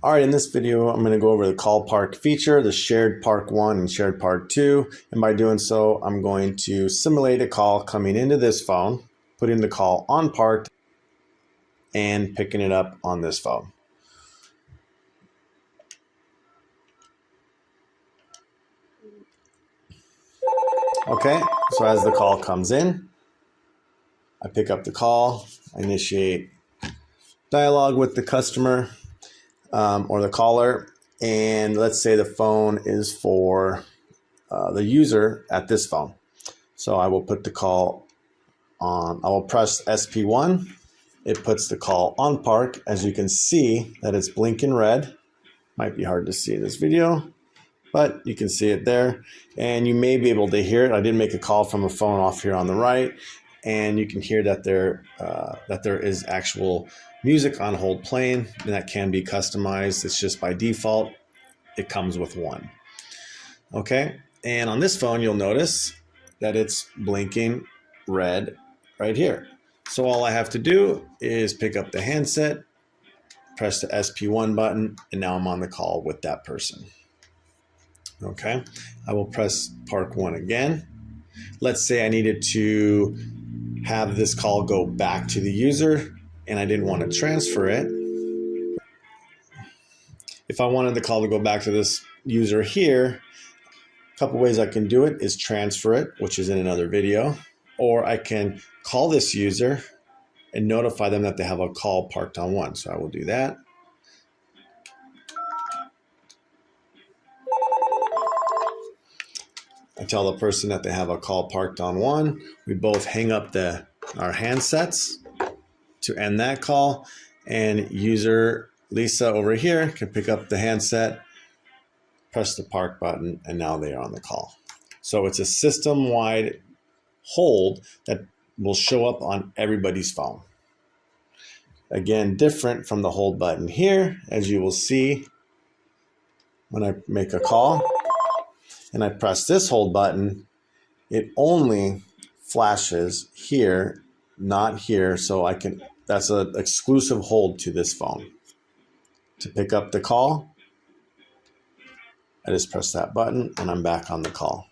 All right, in this video, I'm going to go over the call park feature, the shared park 1 and shared park 2. And by doing so, I'm going to simulate a call coming into this phone, putting the call on parked, and picking it up on this phone. Okay, so as the call comes in, I pick up the call, I initiate dialogue with the customer or the caller, and let's say the phone is for the user at this phone. So I will put the call on, I will press SP1. It puts the call on park. As you can see that it's blinking red. Might be hard to see in this video, but you can see it there. And you may be able to hear it. I did make a call from a phone off here on the right, and you can hear that there is actual music on hold playing, and that can be customized. It's just by default, it comes with one. Okay, and on this phone, you'll notice that it's blinking red right here. So all I have to do is pick up the handset, press the SP1 button, and now I'm on the call with that person. Okay, I will press park 1 again. Let's say I needed to have this call go back to the user and I didn't want to transfer it. If I wanted the call to go back to this user here, a couple ways I can do it is transfer it, which is in another video, or I can call this user and notify them that they have a call parked on 1. So I will do that. I tell the person that they have a call parked on 1. We both hang up our handsets to end that call, and user Lisa over here can pick up the handset, press the park button, and now they are on the call. So it's a system-wide hold that will show up on everybody's phone. Again, different from the hold button here, as you will see when I make a call and I press this hold button, it only flashes here, not here. So that's an exclusive hold to this phone. To pick up the call, I just press that button and I'm back on the call.